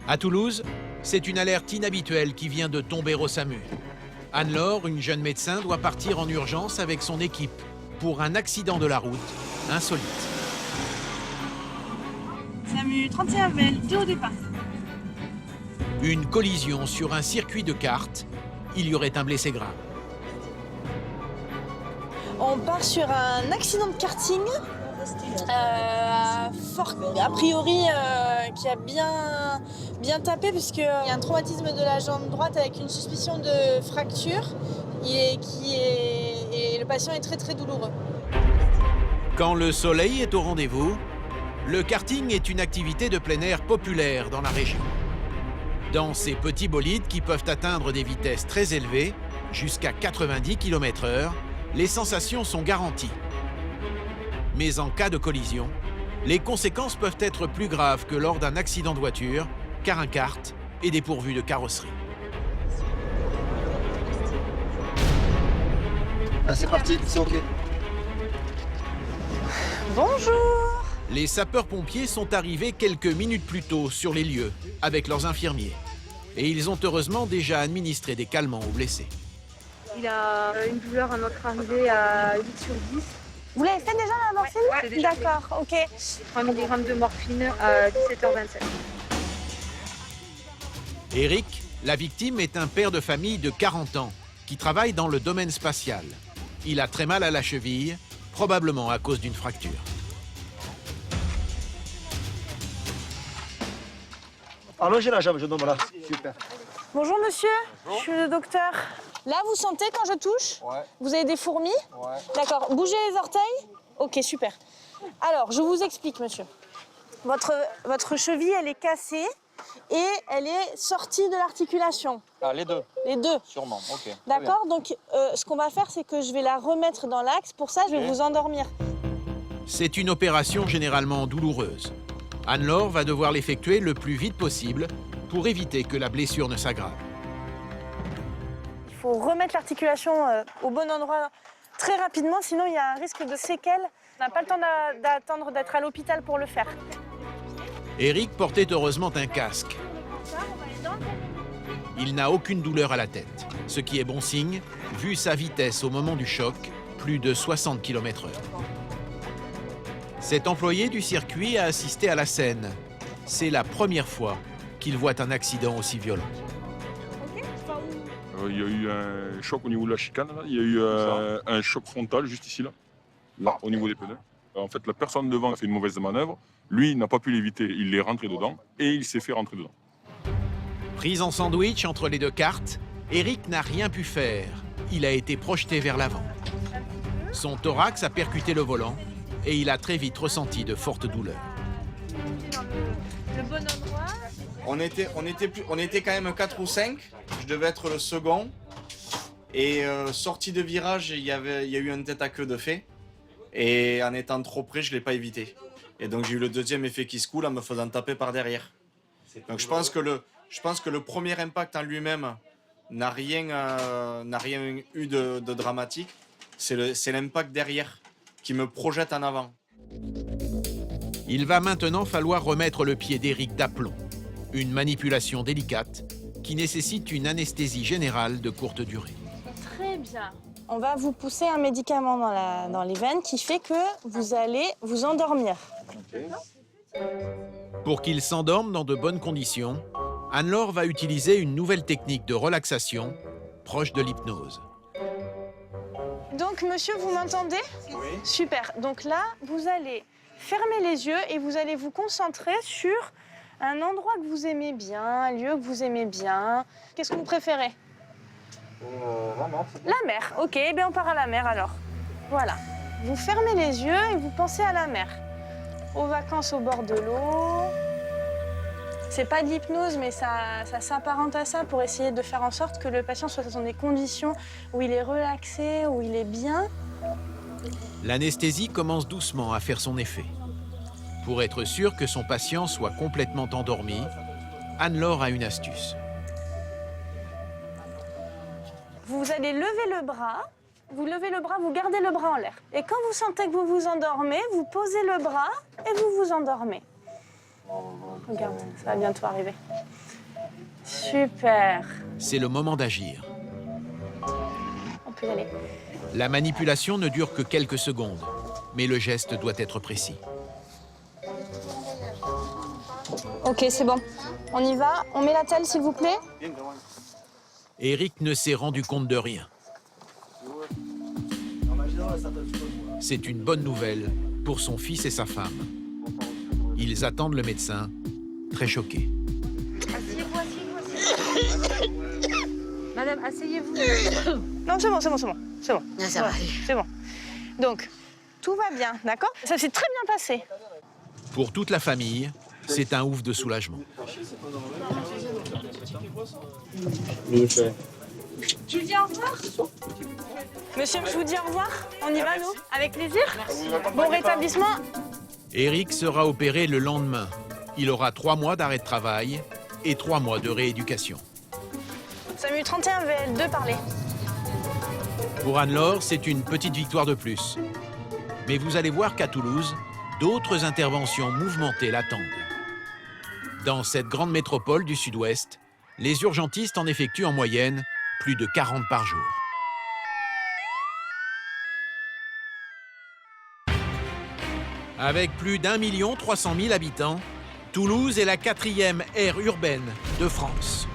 À Toulouse, c'est une alerte inhabituelle qui vient de tomber au SAMU. Anne-Laure, une jeune médecin, doit partir en urgence avec son équipe pour un accident de la route insolite. SAMU 31 Vel, 2 au départ. Une collision sur un circuit de kart. Il y aurait un blessé grave. On part sur un accident de karting, a priori qui a bien tapé puisqu'il y a un traumatisme de la jambe droite avec une suspicion de fracture et le patient est très douloureux. Quand le soleil est au rendez-vous, le karting est une activité de plein air populaire dans la région. Dans ces petits bolides qui peuvent atteindre des vitesses très élevées, jusqu'à 90 km/h, les sensations sont garanties. Mais en cas de collision, les conséquences peuvent être plus graves que lors d'un accident de voiture, car un kart est dépourvu de carrosserie. Ah, c'est parti, c'est OK. Bonjour. Les sapeurs-pompiers sont arrivés quelques minutes plus tôt sur les lieux avec leurs infirmiers. Et ils ont heureusement déjà administré des calmants aux blessés. Il a une douleur à notre arrivée à 8 sur 10. Vous l'avez fait déjà la morphine? Ouais, déjà fait. D'accord, OK. 3 mg de morphine à 17h27. Eric, la victime, est un père de famille de 40 ans qui travaille dans le domaine spatial. Il a très mal à la cheville, probablement à cause d'une fracture. Allongez la jambe, je donne, voilà. Super. Bonjour monsieur, je suis le docteur. Là, vous sentez quand je touche? Ouais. Vous avez des fourmis? Ouais. D'accord, bougez les orteils? Ok, super. Alors, je vous explique monsieur. Votre cheville, elle est cassée et elle est sortie de l'articulation. Ah, les deux? Les deux. Sûrement, OK. D'accord, donc ce qu'on va faire, c'est que je vais la remettre dans l'axe. Pour ça, je vais vous endormir. C'est une opération généralement douloureuse. Anne-Laure va devoir l'effectuer le plus vite possible pour éviter que la blessure ne s'aggrave. Il faut remettre l'articulation au bon endroit très rapidement, sinon il y a un risque de séquelles. On n'a pas le temps d'attendre d'être à l'hôpital pour le faire. Eric portait heureusement un casque. Il n'a aucune douleur à la tête, ce qui est bon signe, vu sa vitesse au moment du choc, plus de 60 km/h. Cet employé du circuit a assisté à la scène. C'est la première fois qu'il voit un accident aussi violent. Il y a eu un choc au niveau de la chicane, là. Il y a eu un choc frontal juste ici, là, au niveau des pneus. En fait, la personne devant a fait une mauvaise manœuvre. Lui, il n'a pas pu l'éviter. Il est rentré dedans et il s'est fait rentrer dedans. Pris en sandwich entre les deux cartes, Eric n'a rien pu faire. Il a été projeté vers l'avant. Son thorax a percuté le volant et il a très vite ressenti de fortes douleurs. Le bon endroit. On était quand même 4 ou 5. Je devais être le second. Et sortie de virage, il y a eu un tête à queue de fait. Et en étant trop près, je ne l'ai pas évité. Et donc j'ai eu le deuxième effet qui se coule en me faisant taper par derrière. Donc je pense que le premier impact en lui-même n'a rien eu de dramatique. C'est l'impact derrière qui me projette en avant. Il va maintenant falloir remettre le pied d'Eric d'aplomb. Une manipulation délicate qui nécessite une anesthésie générale de courte durée. Très bien. On va vous pousser un médicament dans les veines qui fait que vous allez vous endormir. Pour qu'il s'endorme dans de bonnes conditions, Anne-Laure va utiliser une nouvelle technique de relaxation proche de l'hypnose. Donc, monsieur, vous m'entendez? Oui. Super. Donc là, vous allez fermer les yeux et vous allez vous concentrer sur un endroit que vous aimez bien, un lieu que vous aimez bien. Qu'est-ce que vous préférez? La mer, c'est bien. La mer. Ok, eh bien on part à la mer alors. Voilà. Vous fermez les yeux et vous pensez à la mer. Aux vacances au bord de l'eau. C'est pas de l'hypnose, mais ça s'apparente à ça pour essayer de faire en sorte que le patient soit dans des conditions où il est relaxé, où il est bien. L'anesthésie commence doucement à faire son effet. Pour être sûr que son patient soit complètement endormi, Anne-Laure a une astuce. Vous allez lever le bras, vous levez le bras, vous gardez le bras en l'air. Et quand vous sentez que vous vous endormez, vous posez le bras et vous vous endormez. Regarde, ça va bientôt arriver. Super. C'est le moment d'agir. On peut y aller. La manipulation ne dure que quelques secondes, mais le geste doit être précis. Ok, c'est bon. On y va. On met la telle, s'il vous plaît. Eric ne s'est rendu compte de rien. C'est une bonne nouvelle pour son fils et sa femme. Ils attendent le médecin, très choqués. Asseyez-vous, asseyez-vous. Madame, asseyez-vous. Non, c'est bon, c'est bon, c'est bon. C'est bon. Ah, ça va. C'est bon. Donc, tout va bien, d'accord? Ça s'est très bien passé. Pour toute la famille, c'est un ouf de soulagement. Tu dis au revoir? Monsieur, je vous dis au revoir. On y va, nous? Avec plaisir. Bon rétablissement. Eric sera opéré le lendemain. Il aura 3 mois d'arrêt de travail et 3 mois de rééducation. SAMU 31 VL2 parler. Pour Anne-Laure, c'est une petite victoire de plus. Mais vous allez voir qu'à Toulouse, d'autres interventions mouvementées l'attendent. Dans cette grande métropole du Sud-Ouest, les urgentistes en effectuent en moyenne plus de 40 par jour. Avec plus d'1 300 000 habitants, Toulouse est la 4e aire urbaine de France.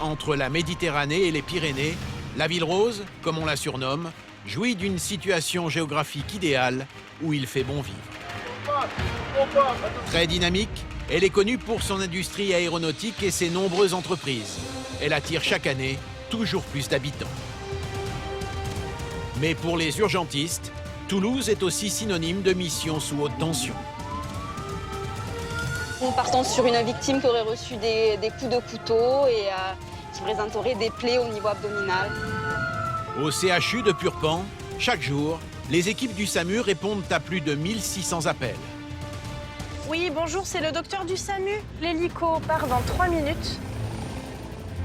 Entre la Méditerranée et les Pyrénées, la Ville Rose, comme on la surnomme, jouit d'une situation géographique idéale où il fait bon vivre. Très dynamique, elle est connue pour son industrie aéronautique et ses nombreuses entreprises. Elle attire chaque année toujours plus d'habitants. Mais pour les urgentistes, Toulouse est aussi synonyme de mission sous haute tension. En partant sur une victime qui aurait reçu des coups de couteau et qui présenterait des plaies au niveau abdominal. Au CHU de Purpan, chaque jour, les équipes du SAMU répondent à plus de 1600 appels. Oui, bonjour, c'est le docteur du SAMU. L'hélico part dans 3 minutes.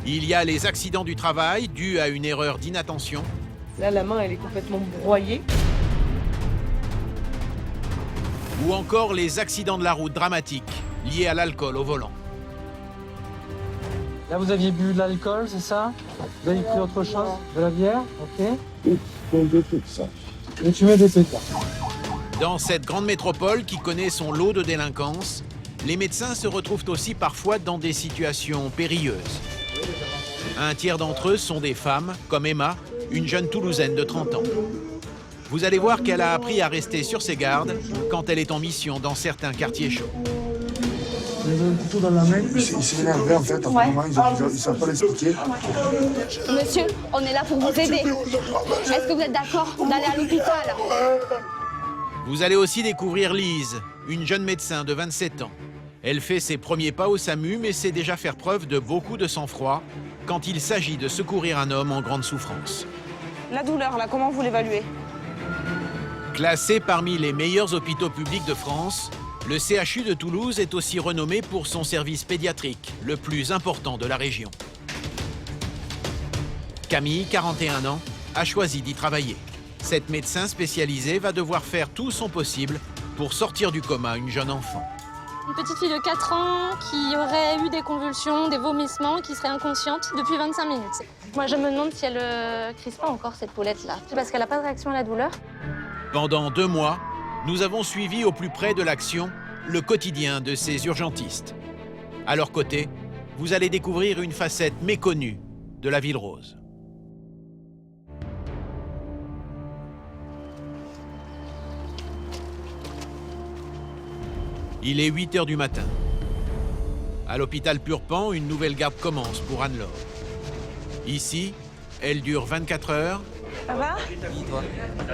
Il y a les accidents du travail dus à une erreur d'inattention. Là, la main, elle est complètement broyée. Ou encore les accidents de la route dramatiques liés à l'alcool au volant. Là, vous aviez bu de l'alcool, c'est ça? Vous avez pris autre chose? De la bière? Ok. Et tu mets des pétards. Dans cette grande métropole qui connaît son lot de délinquance, les médecins se retrouvent aussi parfois dans des situations périlleuses. Un tiers d'entre eux sont des femmes, comme Emma, une jeune Toulousaine de 30 ans. Vous allez voir qu'elle a appris à rester sur ses gardes quand elle est en mission dans certains quartiers chauds. Il s'est énervé en fait, apparemment, ils ne savent pas l'expliquer. Monsieur, on est là pour vous aider. Est-ce que vous êtes d'accord d'aller à l'hôpital? Vous allez aussi découvrir Lise, une jeune médecin de 27 ans. Elle fait ses premiers pas au SAMU, mais sait déjà faire preuve de beaucoup de sang-froid quand il s'agit de secourir un homme en grande souffrance. La douleur, là, comment vous l'évaluez? Classé parmi les meilleurs hôpitaux publics de France, le CHU de Toulouse est aussi renommé pour son service pédiatrique, le plus important de la région. Camille, 41 ans, a choisi d'y travailler. Cette médecin spécialisée va devoir faire tout son possible pour sortir du coma une jeune enfant. Une petite fille de 4 ans qui aurait eu des convulsions, des vomissements, qui serait inconsciente depuis 25 minutes. Moi, je me demande si elle crise pas encore, cette poulette-là. C'est parce qu'elle n'a pas de réaction à la douleur. Pendant 2 mois, nous avons suivi au plus près de l'action le quotidien de ces urgentistes. À leur côté, vous allez découvrir une facette méconnue de la Ville Rose. Il est 8 h du matin. À l'hôpital Purpan, une nouvelle garde commence pour Anne-Laure. Ici, elle dure 24 heures. Ça va?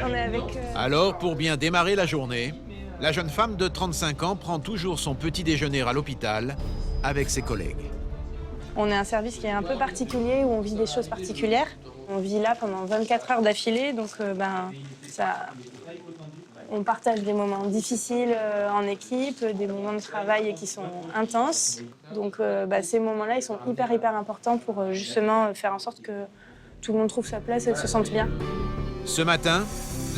On est avec... Alors, pour bien démarrer la journée, la jeune femme de 35 ans prend toujours son petit déjeuner à l'hôpital avec ses collègues. On est un service qui est un peu particulier, où on vit des choses particulières. On vit là pendant 24 heures d'affilée, donc on partage des moments difficiles en équipe, des moments de travail qui sont intenses. Donc ces moments-là, ils sont hyper importants pour justement faire en sorte que tout le monde trouve sa place et se sente bien. Ce matin,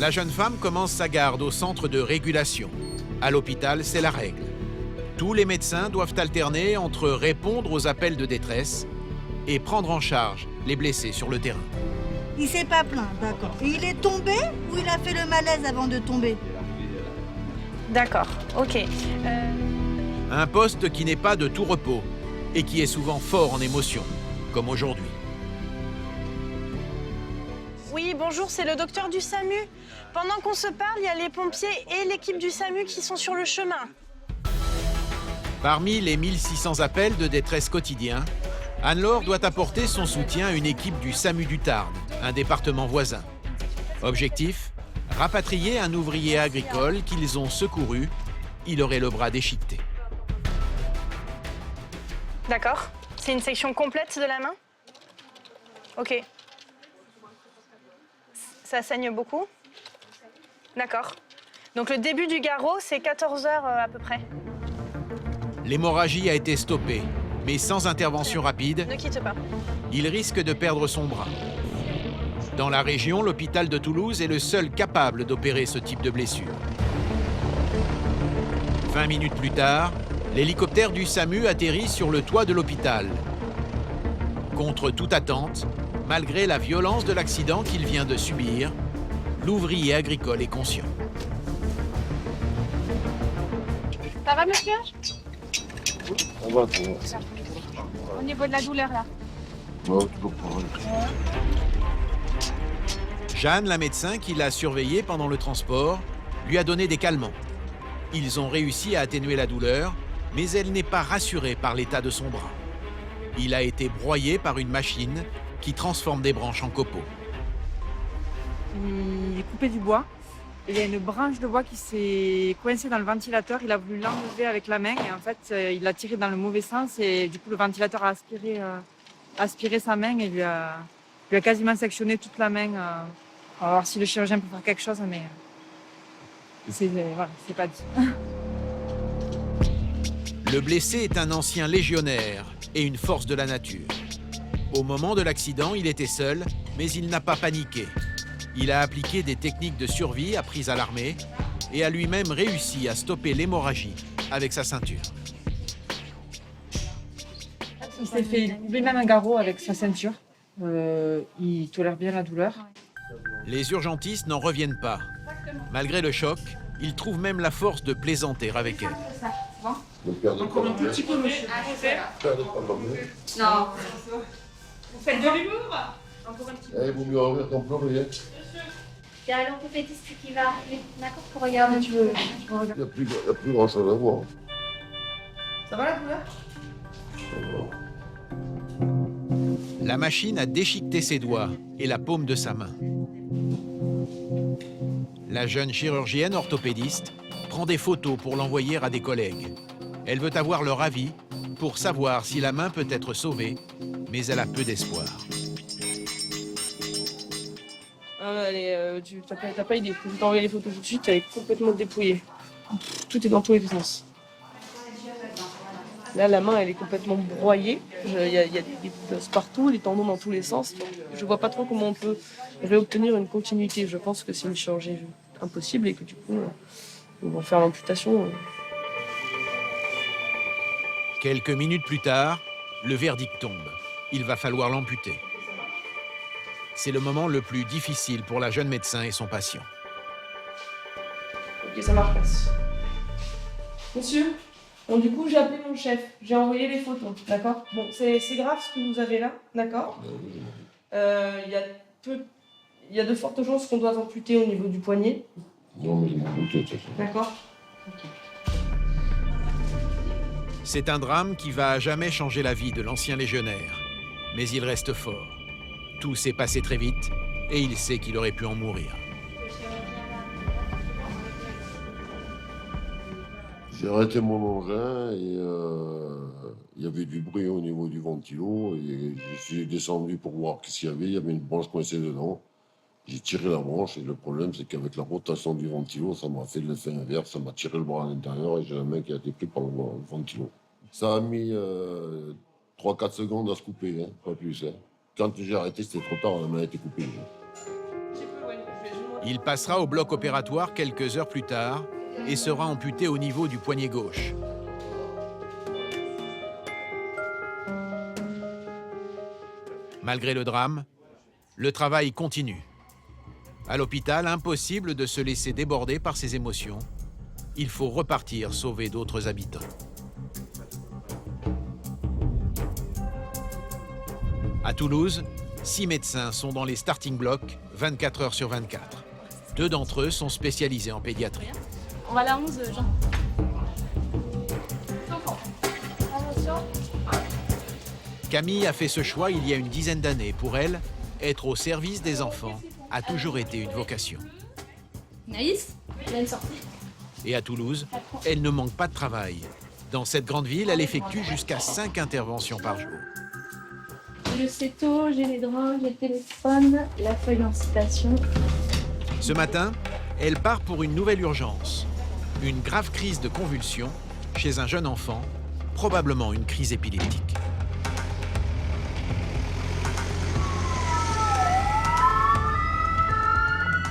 la jeune femme commence sa garde au centre de régulation. À l'hôpital, c'est la règle. Tous les médecins doivent alterner entre répondre aux appels de détresse et prendre en charge les blessés sur le terrain. Il s'est pas plaint, d'accord. Et il est tombé ou il a fait le malaise avant de tomber? D'accord, ok. Un poste qui n'est pas de tout repos et qui est souvent fort en émotion, comme aujourd'hui. Oui, bonjour, c'est le docteur du SAMU. Pendant qu'on se parle, il y a les pompiers et l'équipe du SAMU qui sont sur le chemin. Parmi les 1600 appels de détresse quotidiens, Anne-Laure doit apporter son soutien à une équipe du SAMU du Tarn, un département voisin. Objectif, rapatrier un ouvrier agricole qu'ils ont secouru. Il aurait le bras déchiqueté. D'accord. C'est une section complète de la main? Ok. Ça saigne beaucoup? D'accord. Donc le début du garrot, c'est 14 heures à peu près. L'hémorragie a été stoppée, mais sans intervention rapide, Ne quitte pas. il risque de perdre son bras. Dans la région, l'hôpital de Toulouse est le seul capable d'opérer ce type de blessure. 20 minutes plus tard, l'hélicoptère du SAMU atterrit sur le toit de l'hôpital. Contre toute attente, malgré la violence de l'accident qu'il vient de subir, l'ouvrier agricole est conscient. Ça va, monsieur? On va, Au niveau de la douleur, là. Jeanne, la médecin qui l'a surveillé pendant le transport, lui a donné des calmants. Ils ont réussi à atténuer la douleur, mais elle n'est pas rassurée par l'état de son bras. Il a été broyé par une machine qui transforme des branches en copeaux. Il est coupé du bois. Il y a une branche de bois qui s'est coincée dans le ventilateur. Il a voulu l'enlever avec la main et en fait, il l'a tiré dans le mauvais sens et du coup, le ventilateur a aspiré sa main et lui a quasiment sectionné toute la main. On va voir si le chirurgien peut faire quelque chose, mais voilà, c'est pas dit. Le blessé est un ancien légionnaire et une force de la nature. Au moment de l'accident, il était seul, mais il n'a pas paniqué. Il a appliqué des techniques de survie apprises à l'armée et a lui-même réussi à stopper l'hémorragie avec sa ceinture. Il s'est fait lui-même un garrot avec sa ceinture. Il tolère bien la douleur. Les urgentistes n'en reviennent pas. Malgré le choc, ils trouvent même la force de plaisanter avec elle. Encore un petit peu, monsieur. Non. Vous faites de l'humour? Encore un petit peu. Il vaut mieux ouvrir ton plan, rien. Il y a l'orthopédiste qui va arriver, d'accord, pour regarder. Tu veux Il n'y a plus grand chose à voir. Ça va la douleur? La machine a déchiqueté ses doigts et la paume de sa main. La jeune chirurgienne orthopédiste prend des photos pour l'envoyer à des collègues. Elle veut avoir leur avis pour savoir si la main peut être sauvée, mais elle a peu d'espoir. T'as pas idée. Je vais t'envoyer les photos tout de suite, elle est complètement dépouillée. Tout est dans tous les sens. Là, la main, elle est complètement broyée. Il y a des bosses partout, les tendons dans tous les sens. Je vois pas trop comment on peut réobtenir une continuité. Je pense que c'est une chirurgie impossible et que du coup, ils vont faire l'amputation. Quelques minutes plus tard, le verdict tombe. Il va falloir l'amputer. C'est le moment le plus difficile pour la jeune médecin et son patient. Ok, ça marche. Monsieur, bon, du coup, j'ai appelé mon chef. J'ai envoyé les photos, d'accord? Bon, c'est grave ce que vous avez là, d'accord? Il y a de fortes chances qu'on doit amputer au niveau du poignet. Non, mais il m'a goûté, ça. D'accord? Ok. C'est un drame qui va à jamais changer la vie de l'ancien légionnaire. Mais il reste fort. Tout s'est passé très vite et il sait qu'il aurait pu en mourir. J'ai arrêté mon engin et il y avait du bruit au niveau du ventilo et je suis descendu pour voir ce qu'il y avait. Il y avait une branche coincée dedans. J'ai tiré la branche et le problème c'est qu'avec la rotation du ventilo, ça m'a fait l'effet inverse, ça m'a tiré le bras à l'intérieur et j'ai la main qui a été prise par le ventilo. Ça a mis 3-4 secondes à se couper, hein, pas plus. Hein. Quand j'ai arrêté, c'était trop tard, la main était coupée. Il passera au bloc opératoire quelques heures plus tard et sera amputé au niveau du poignet gauche. Malgré le drame, le travail continue. À l'hôpital, impossible de se laisser déborder par ses émotions. Il faut repartir sauver d'autres habitants. À Toulouse, 6 médecins sont dans les starting blocks 24 heures sur 24. 2 d'entre eux sont spécialisés en pédiatrie. On va à la 11, Jean. Camille a fait ce choix il y a une dizaine d'années. Pour elle, être au service des enfants a toujours été une vocation. Naïs, viens de sortir. Et à Toulouse, elle ne manque pas de travail. Dans cette grande ville, elle effectue jusqu'à 5 interventions par jour. J'ai le céto, j'ai les drogues, j'ai le téléphone, la feuille d'incitation. Ce matin, elle part pour une nouvelle urgence. Une grave crise de convulsions chez un jeune enfant, probablement une crise épileptique.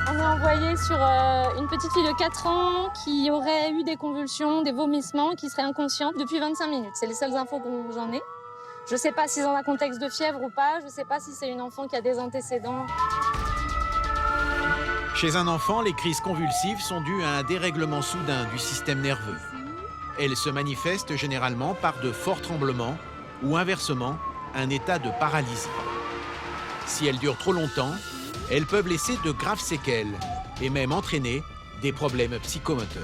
On est envoyé sur une petite fille de 4 ans qui aurait eu des convulsions, des vomissements, qui serait inconsciente depuis 25 minutes. C'est les seules infos que j'en ai. Je ne sais pas si c'est dans un contexte de fièvre ou pas, je ne sais pas si c'est une enfant qui a des antécédents. Chez un enfant, les crises convulsives sont dues à un dérèglement soudain du système nerveux. Elles se manifestent généralement par de forts tremblements ou inversement, un état de paralysie. Si elles durent trop longtemps, elles peuvent laisser de graves séquelles et même entraîner des problèmes psychomoteurs.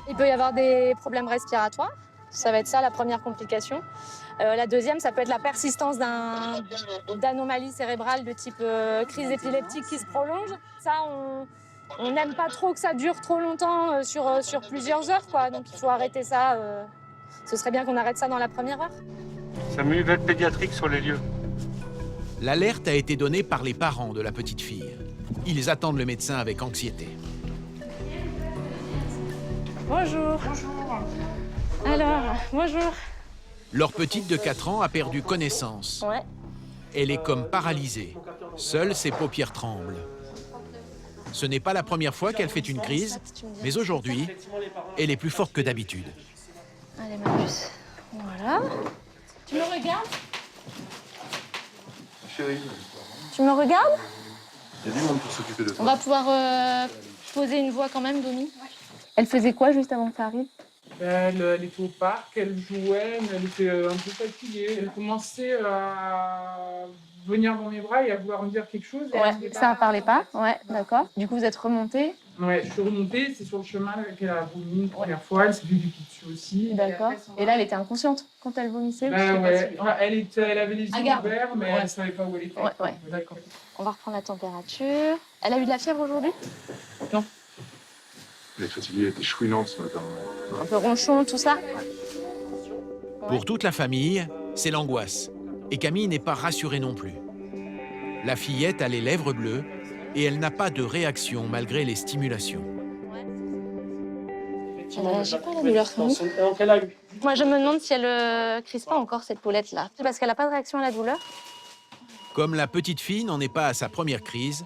Il peut y avoir des problèmes respiratoires, ça va être ça la première complication. La deuxième, ça peut être la persistance d'anomalies cérébrales de type crise épileptique qui se prolonge. Ça, on n'aime pas trop que ça dure trop longtemps sur plusieurs heures, quoi. Donc il faut arrêter ça. Ce serait bien qu'on arrête ça dans la première heure. Samuel va être pédiatrique sur les lieux. L'alerte a été donnée par les parents de la petite fille. Ils attendent le médecin avec anxiété. Bonjour. Bonjour. Alors, bonjour. Leur petite de 4 ans a perdu connaissance. Ouais. Elle est comme paralysée. Seules ses paupières tremblent. Ce n'est pas la première fois qu'elle fait une crise, mais aujourd'hui, elle est plus forte que d'habitude. Allez, ma puce. Voilà. Tu me regardes? Chérie, Tu me regardes? il y a du monde pour s'occuper de toi. On va pouvoir poser une voix quand même, Domi. Elle faisait quoi juste avant que ça arrive? Elle était au parc, elle jouait, mais elle était un peu fatiguée. Elle commençait à venir dans mes bras et à vouloir me dire quelque chose. Ouais, ça ne parlait pas. Ouais, d'accord. Du coup, vous êtes remontée? Ouais, je suis remontée, c'est sur le chemin qu'elle a vomi une première fois, elle s'est fait du dessus aussi. D'accord. Et là, elle était inconsciente quand elle vomissait? Ouais, elle avait les yeux ouverts, mais elle ne savait pas où elle était. Ouais. D'accord. On va reprendre la température. Elle a eu de la fièvre aujourd'hui? Non. Elle est fatiguée, elle était chouinante ce matin. Un peu ronchon, tout ça? Pour toute la famille, c'est l'angoisse. Et Camille n'est pas rassurée non plus. La fillette a les lèvres bleues et elle n'a pas de réaction malgré les stimulations. J'ai pas la douleur. Moi, je me demande si elle crise pas encore, cette poulette-là. C'est parce qu'elle n'a pas de réaction à la douleur? Comme la petite fille n'en est pas à sa première crise,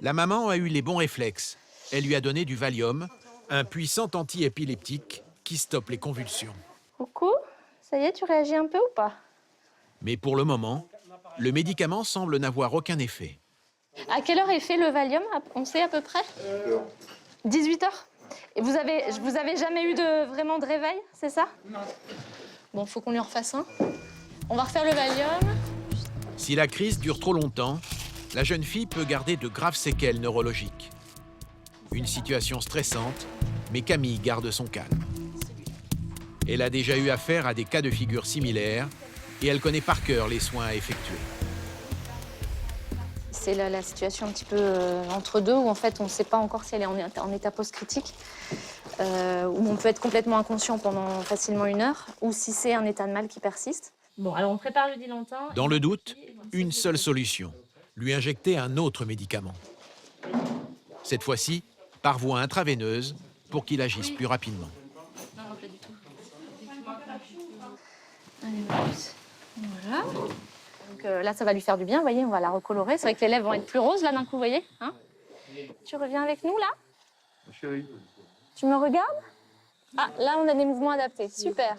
la maman a eu les bons réflexes. Elle lui a donné du Valium, un puissant antiépileptique qui stoppe les convulsions. Coucou, ça y est, tu réagis un peu ou pas? Mais pour le moment, le médicament semble n'avoir aucun effet. À quelle heure est fait le Valium? On sait à peu près? 18 h. Et vous avez jamais eu vraiment de réveil, c'est ça? Non. Bon, faut qu'on lui en refasse un. On va refaire le Valium. Si la crise dure trop longtemps, la jeune fille peut garder de graves séquelles neurologiques. Une situation stressante, mais Camille garde son calme. Elle a déjà eu affaire à des cas de figure similaires et elle connaît par cœur les soins à effectuer. C'est la situation un petit peu entre deux, où en fait on ne sait pas encore si elle est en état post-critique, où on peut être complètement inconscient pendant facilement 1 heure, ou si c'est un état de mal qui persiste. Bon, alors on prépare le dilantin. Dans le doute, une seule solution, lui injecter un autre médicament. Cette fois-ci, par voie intraveineuse, pour qu'il agisse plus rapidement. Non, pas du tout. Allez, voilà. Donc là, ça va lui faire du bien, vous voyez, on va la recolorer. C'est vrai que les lèvres vont être plus roses, là, d'un coup, vous voyez, hein? Tu reviens avec nous, là? Chérie. Tu me regardes? Ah, là, on a des mouvements adaptés. Super.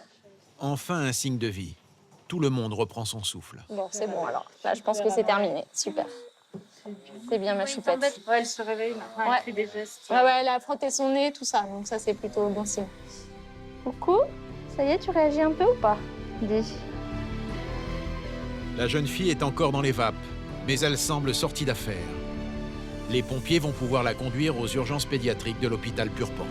Enfin un signe de vie. tout le monde reprend son souffle. Bon, c'est bon alors. Là, je pense que c'est terminé. Super. C'est bien ma choupette. Ouais, elle se réveille, maintenant, elle fait des gestes. Ouais, elle a frotté son nez, tout ça. Donc ça, c'est plutôt bon signe. Coucou, ça y est, tu réagis un peu ou pas? Dis. La jeune fille est encore dans les vapes, mais elle semble sortie d'affaire. Les pompiers vont pouvoir la conduire aux urgences pédiatriques de l'hôpital Purpan.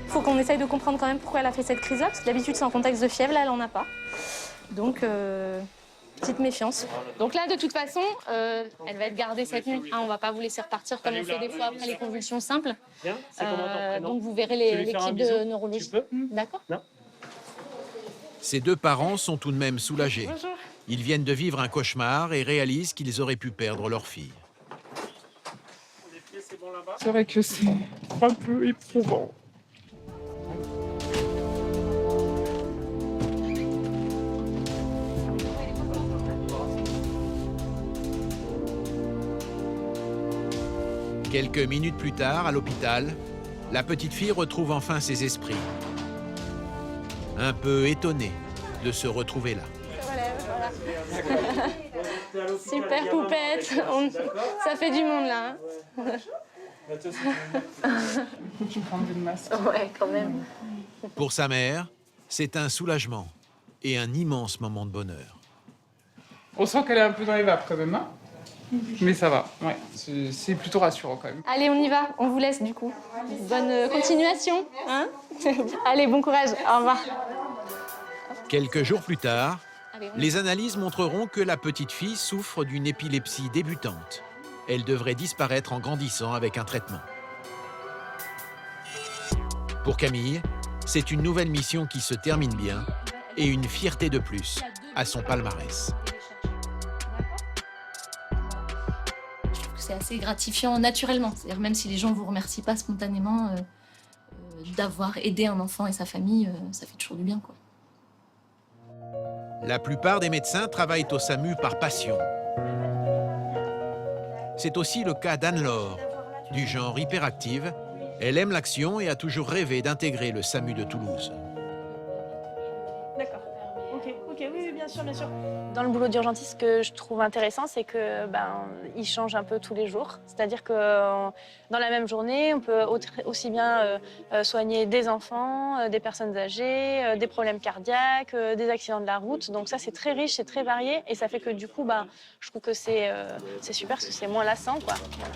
Il faut qu'on essaye de comprendre quand même pourquoi elle a fait cette crise-là, parce que d'habitude, c'est en contexte de fièvre, là, elle en a pas. Donc, petite méfiance. Donc là, de toute façon, elle va être gardée cette nuit. Hein, on va pas vous laisser repartir comme on fait des fois après les convulsions simples. Donc vous verrez l'équipe de neurologie. D'accord. Ces deux parents sont tout de même soulagés. Bonjour. Ils viennent de vivre un cauchemar et réalisent qu'ils auraient pu perdre leur fille. C'est vrai que c'est un peu éprouvant. Quelques minutes plus tard, à l'hôpital, la petite fille retrouve enfin ses esprits. Un peu étonnée de se retrouver là. Super poupette. Ça fait du monde là. Tu prends le masque. Ouais, quand même. Pour sa mère, c'est un soulagement et un immense moment de bonheur. On sent qu'elle est un peu dans les vapes quand même, hein. Mais ça va, ouais, c'est plutôt rassurant quand même. Allez, on y va. On vous laisse du coup. Bonne continuation. Hein. Allez, bon courage. Au revoir. Quelques jours plus tard, les analyses montreront que la petite fille souffre d'une épilepsie débutante. Elle devrait disparaître en grandissant avec un traitement. Pour Camille, c'est une nouvelle mission qui se termine bien et une fierté de plus à son palmarès. C'est assez gratifiant naturellement. C'est-à-dire même si les gens ne vous remercient pas spontanément, d'avoir aidé un enfant et sa famille, ça fait toujours du bien, quoi. La plupart des médecins travaillent au SAMU par passion. C'est aussi le cas d'Anne-Laure, du genre hyperactive. Elle aime l'action et a toujours rêvé d'intégrer le SAMU de Toulouse. D'accord. Ok, oui, bien sûr. Dans le boulot d'urgentiste, ce que je trouve intéressant, c'est que il change un peu tous les jours. C'est-à-dire que dans la même journée, on peut aussi bien soigner des enfants, des personnes âgées, des problèmes cardiaques, des accidents de la route. Donc ça, c'est très riche, c'est très varié, et ça fait que du coup, je trouve que c'est super parce que c'est moins lassant, quoi. Voilà.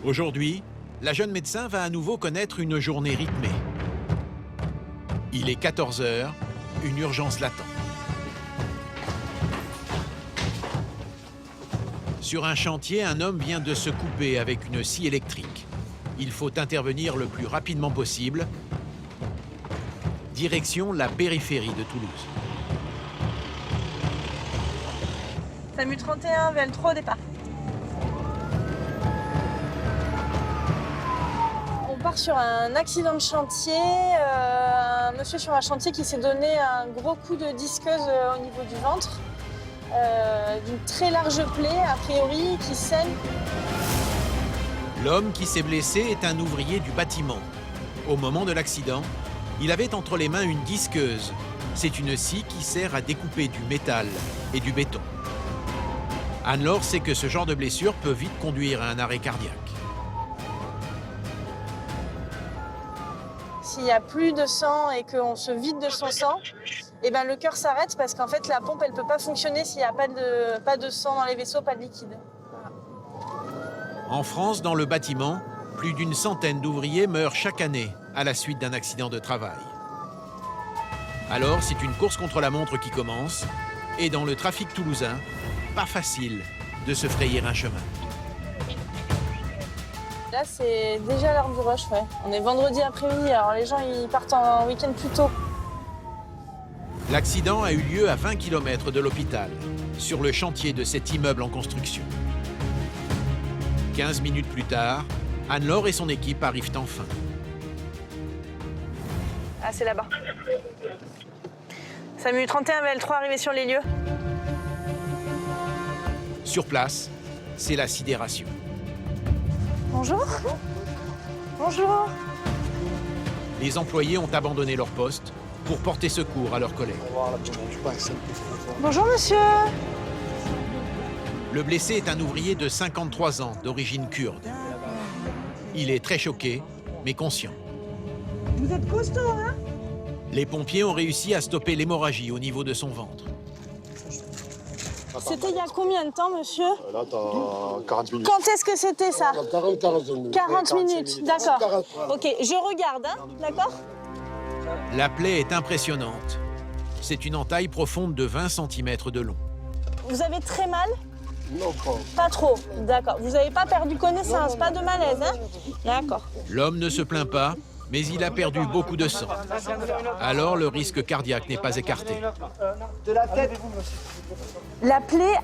Aujourd'hui, la jeune médecin va à nouveau connaître une journée rythmée. Il est 14 h, une urgence l'attend. Sur un chantier, un homme vient de se couper avec une scie électrique. Il faut intervenir le plus rapidement possible. Direction la périphérie de Toulouse. SAMU 31, VL3 au départ. On part sur un accident de chantier. Un monsieur sur un chantier qui s'est donné un gros coup de disqueuse au niveau du ventre. D'une très large plaie, a priori, qui saigne. L'homme qui s'est blessé est un ouvrier du bâtiment. Au moment de l'accident, il avait entre les mains une disqueuse. C'est une scie qui sert à découper du métal et du béton. Anne-Laure sait que ce genre de blessure peut vite conduire à un arrêt cardiaque. S'il n'y a plus de sang et qu'on se vide de son sang, le cœur s'arrête parce qu'en fait la pompe elle peut pas fonctionner s'il n'y a pas de sang dans les vaisseaux, pas de liquide. Voilà. En France, dans le bâtiment, plus d'une centaine d'ouvriers meurent chaque année à la suite d'un accident de travail. Alors, c'est une course contre la montre qui commence, et dans le trafic toulousain, pas facile de se frayer un chemin. Là, c'est déjà l'heure du rush, ouais. On est vendredi après-midi, alors les gens ils partent en week-end plus tôt. L'accident a eu lieu à 20 km de l'hôpital, sur le chantier de cet immeuble en construction. 15 minutes plus tard, Anne-Laure et son équipe arrivent enfin. Ah, c'est là-bas. SAMU 31, VL3 arrivé sur les lieux. Sur place, c'est la sidération. Bonjour. Bonjour. Les employés ont abandonné leur poste pour porter secours à leurs collègues. Bonjour monsieur. Le blessé est un ouvrier de 53 ans, d'origine kurde. Il est très choqué, mais conscient. Vous êtes costaud, hein? Les pompiers ont réussi à stopper l'hémorragie au niveau de son ventre. C'était il y a combien de temps, monsieur? Là, t'as 40 minutes. Quand est-ce que c'était ça? 40 minutes. 40 minutes, d'accord. Ok, je regarde, hein, d'accord? La plaie est impressionnante. C'est une entaille profonde de 20 cm de long. Vous avez très mal? Non, pas. Pas trop, d'accord. Vous n'avez pas perdu connaissance, pas de malaise, hein? D'accord. L'homme ne se plaint pas, mais il a perdu beaucoup de sang. Alors le risque cardiaque n'est pas écarté. De la tête. La plaie,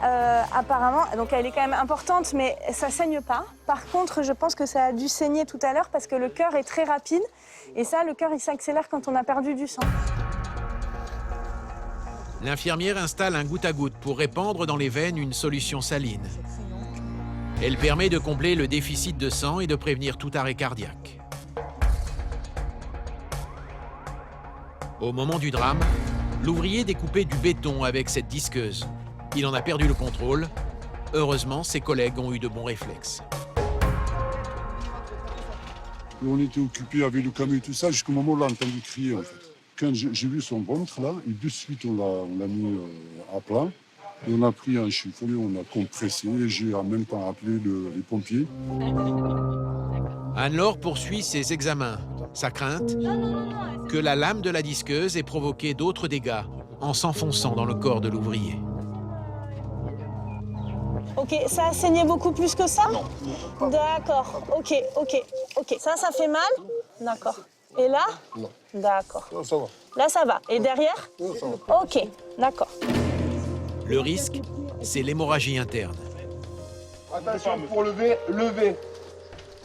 apparemment, donc elle est quand même importante, mais ça saigne pas. Par contre, je pense que ça a dû saigner tout à l'heure parce que le cœur est très rapide. Et ça, le cœur, il s'accélère quand on a perdu du sang. L'infirmière installe un goutte à goutte pour répandre dans les veines une solution saline. Elle permet de combler le déficit de sang et de prévenir tout arrêt cardiaque. Au moment du drame, l'ouvrier découpait du béton avec cette disqueuse. Il en a perdu le contrôle. Heureusement, ses collègues ont eu de bons réflexes. On était occupés avec le camion et tout ça, jusqu'au moment où on l'a entendu crier, en fait. Quand j'ai vu son ventre, là, et de suite, on l'a mis à plat. Et on a pris un chiffon, on a compressé, et j'ai en même temps appelé les pompiers. Anne-Laure poursuit ses examens. Sa crainte, que la lame de la disqueuse ait provoqué d'autres dégâts en s'enfonçant dans le corps de l'ouvrier. Ok, ça a saigné beaucoup plus que ça? Non. D'accord, ok. Ça fait mal? D'accord. Et là? Non. D'accord. Non, ça va. Là, ça va. Et derrière? Non, ça va. Ok, d'accord. Le risque, c'est l'hémorragie interne. Attention, pour lever.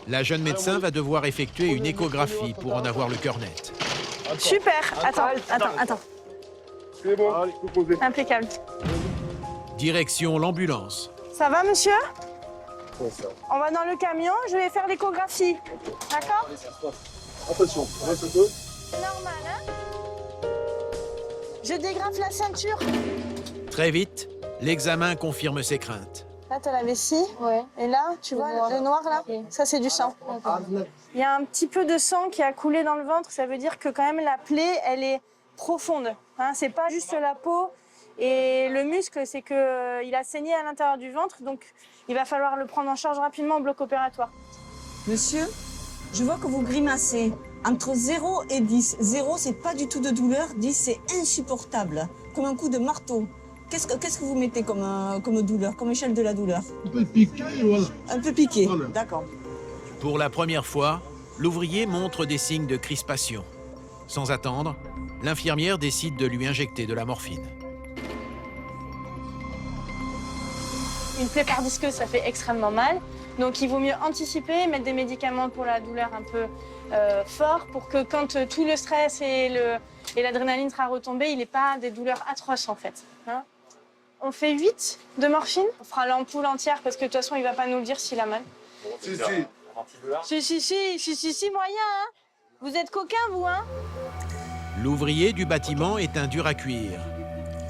La jeune médecin va devoir effectuer une échographie pour en avoir le cœur net. Super. Attends. C'est bon, vous posez. Impeccable. Direction l'ambulance. Ça va, monsieur? Bon, ça. On va dans le camion, je vais faire l'échographie. D'accord? Attention, reste un peu. C'est normal, hein? Je dégrafe la ceinture. Très vite, l'examen confirme ses craintes. Là, t'as la vessie. Ouais. Et là, tu vois, le noir, là, ça, c'est du sang. Il y a un petit peu de sang qui a coulé dans le ventre. Ça veut dire que quand même, la plaie, elle est profonde. Hein, c'est pas juste la peau. Et le muscle, c'est qu'il a saigné à l'intérieur du ventre. Donc, il va falloir le prendre en charge rapidement au bloc opératoire. Monsieur, je vois que vous grimacez. Entre 0 et 10. 0, c'est pas du tout de douleur. 10, c'est insupportable. Comme un coup de marteau. Qu'est-ce que vous mettez comme douleur, comme échelle de la douleur? Un peu piqué, voilà. Un peu piqué, Voilà. d'accord. Pour la première fois, l'ouvrier montre des signes de crispation. Sans attendre, l'infirmière décide de lui injecter de la morphine. Une plaie par disqueuse, ça fait extrêmement mal. Donc il vaut mieux anticiper, mettre des médicaments pour la douleur un peu fort pour que quand tout le stress et l'adrénaline sera retombé, il n'ait pas des douleurs atroces en fait. Hein, on fait 8 de morphine. On fera l'ampoule entière parce que de toute façon, il ne va pas nous le dire s'il a mal. Si, moyen. Hein. Vous êtes coquin, vous, hein? L'ouvrier du bâtiment est un dur à cuire.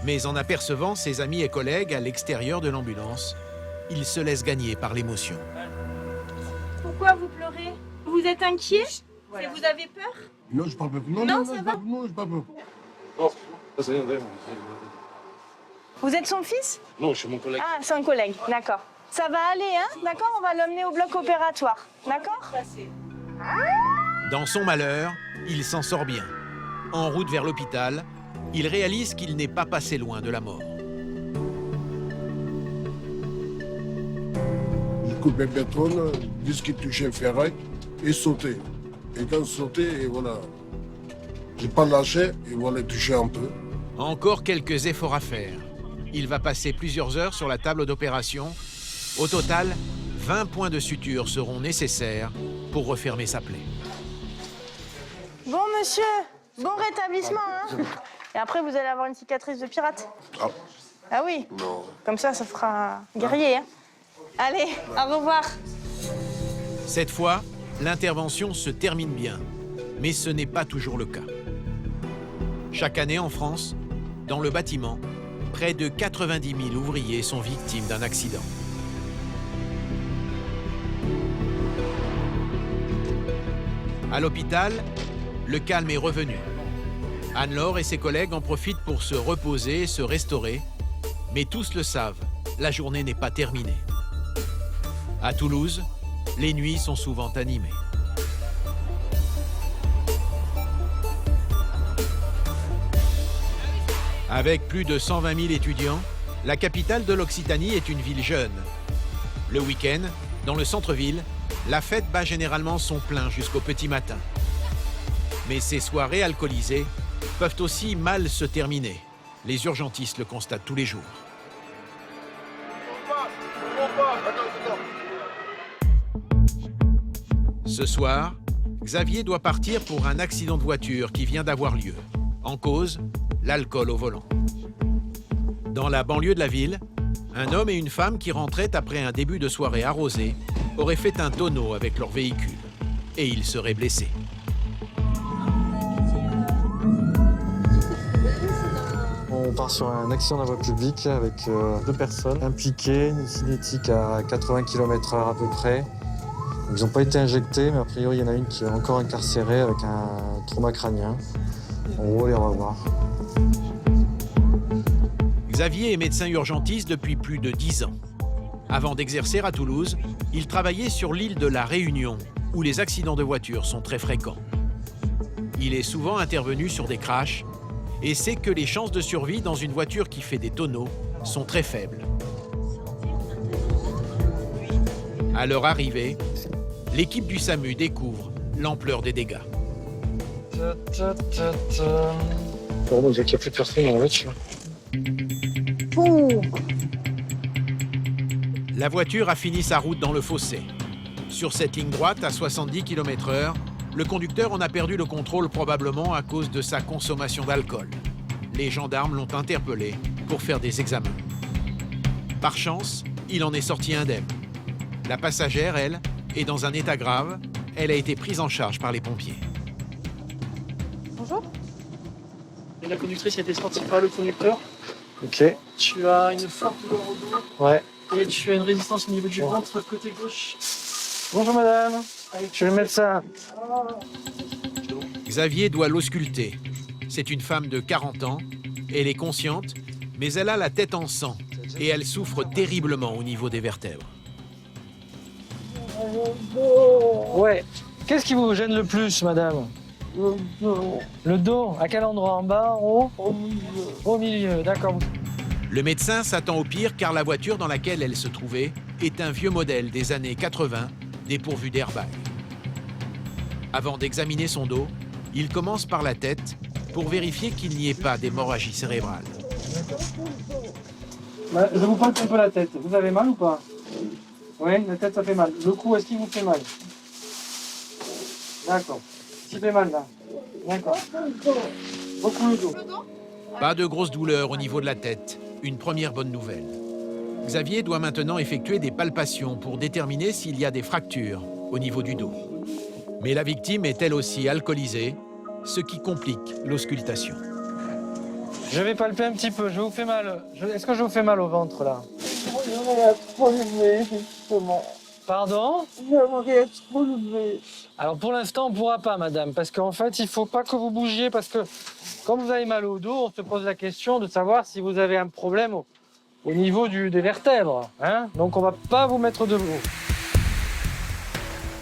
Mais en apercevant ses amis et collègues à l'extérieur de l'ambulance, il se laisse gagner par l'émotion. Pourquoi vous pleurez? Vous êtes inquiet? Et vous avez peur? Non, je parle pas. Non, ça va. Non, je parle pas. Vous êtes son fils? Non, je suis mon collègue. Ah, c'est un collègue, d'accord. Ça va aller, hein? D'accord, on va l'emmener au bloc opératoire. D'accord? Dans son malheur, il s'en sort bien. En route vers l'hôpital, il réalise qu'il n'est pas passé loin de la mort. Je coupais béton, disque touché ferraille et sauté. Et quand sauté, et voilà. J'ai pas lâché et voilà, touché un peu. Encore quelques efforts à faire. Il va passer plusieurs heures sur la table d'opération. Au total, 20 points de suture seront nécessaires pour refermer sa plaie. Bon, monsieur, bon rétablissement, hein? Et après, vous allez avoir une cicatrice de pirate. Ah. Ah oui? Non. Comme ça fera guerrier, hein? Allez, au revoir. Cette fois, l'intervention se termine bien. Mais ce n'est pas toujours le cas. Chaque année en France, dans le bâtiment, près de 90 000 ouvriers sont victimes d'un accident. À l'hôpital, le calme est revenu. Anne-Laure et ses collègues en profitent pour se reposer et se restaurer. Mais tous le savent, la journée n'est pas terminée. À Toulouse, les nuits sont souvent animées. Avec plus de 120 000 étudiants, la capitale de l'Occitanie est une ville jeune. Le week-end, dans le centre-ville, la fête bat généralement son plein jusqu'au petit matin. Mais ces soirées alcoolisées peuvent aussi mal se terminer. Les urgentistes le constatent tous les jours. Ce soir, Xavier doit partir pour un accident de voiture qui vient d'avoir lieu. En cause, l'alcool au volant. Dans la banlieue de la ville, un homme et une femme qui rentraient après un début de soirée arrosée auraient fait un tonneau avec leur véhicule. Et ils seraient blessés. On part sur un accident de la voie publique avec 2 personnes impliquées, une cinétique à 80 km/h à peu près. Ils n'ont pas été injectés, mais a priori, il y en a une qui est encore incarcérée avec un trauma crânien. On va les revoir. Xavier est médecin urgentiste depuis plus de 10 ans. Avant d'exercer à Toulouse, il travaillait sur l'île de la Réunion, où les accidents de voiture sont très fréquents. Il est souvent intervenu sur des crashs et sait que les chances de survie dans une voiture qui fait des tonneaux sont très faibles. À leur arrivée, l'équipe du SAMU découvre l'ampleur des dégâts. Bon, il n'y a plus personne dans la voiture. La voiture a fini sa route dans le fossé. Sur cette ligne droite à 70 km/h, le conducteur en a perdu le contrôle probablement à cause de sa consommation d'alcool. Les gendarmes l'ont interpellé pour faire des examens. Par chance, il en est sorti indemne. La passagère, elle, est dans un état grave. Elle a été prise en charge par les pompiers. Bonjour. Et la conductrice a été sortie par le conducteur. Ok. Tu as une forte douleur au dos. Ouais. Et tu as une résistance au niveau du ventre, côté gauche. Bonjour madame. Je suis le médecin. Xavier doit l'ausculter. C'est une femme de 40 ans. Elle est consciente, mais elle a la tête en sang et elle souffre terriblement au niveau des vertèbres. Ouais. Qu'est-ce qui vous gêne le plus, madame? Le dos. Le dos? À quel endroit? En bas, en haut? Au milieu. Au milieu, d'accord. Le médecin s'attend au pire car la voiture dans laquelle elle se trouvait est un vieux modèle des années 80, dépourvu d'airbag. Avant d'examiner son dos, il commence par la tête pour vérifier qu'il n'y ait pas d'hémorragie cérébrale. Bah, je vous palpe un peu la tête. Vous avez mal ou pas? Oui, la tête ça fait mal. Le cou, est-ce qu'il vous fait mal? D'accord. Il fait mal là. D'accord. Beaucoup le dos. Pas de grosses douleurs au niveau de la tête. Une première bonne nouvelle. Xavier doit maintenant effectuer des palpations pour déterminer s'il y a des fractures au niveau du dos. Mais la victime est elle aussi alcoolisée, ce qui complique l'auscultation. Je vais palper un petit peu, je vous fais mal. Est-ce que je vous fais mal au ventre là? J'aimerais trop lever, justement. Pardon? J'aimerais trop lever. Alors pour l'instant, on ne pourra pas, madame, parce qu'en fait, il ne faut pas que vous bougiez, parce que comme vous avez mal au dos, on se pose la question de savoir si vous avez un problème au niveau des vertèbres. Hein? Donc on ne va pas vous mettre debout.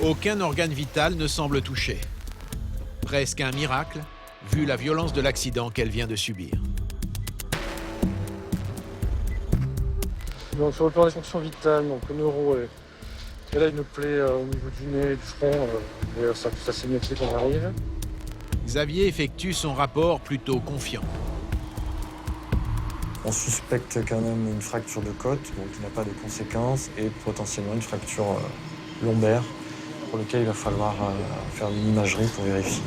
Aucun organe vital ne semble touché. Presque un miracle, vu la violence de l'accident qu'elle vient de subir. Donc sur le plan des fonctions vitales, donc le neuro, elle a une plaie au niveau du nez et du front, et ça saigne aussi quand on arrive. Xavier effectue son rapport plutôt confiant. On suspecte quand même une fracture de côte, donc qui n'a pas de conséquences, et potentiellement une fracture lombaire, pour laquelle il va falloir faire une imagerie pour vérifier.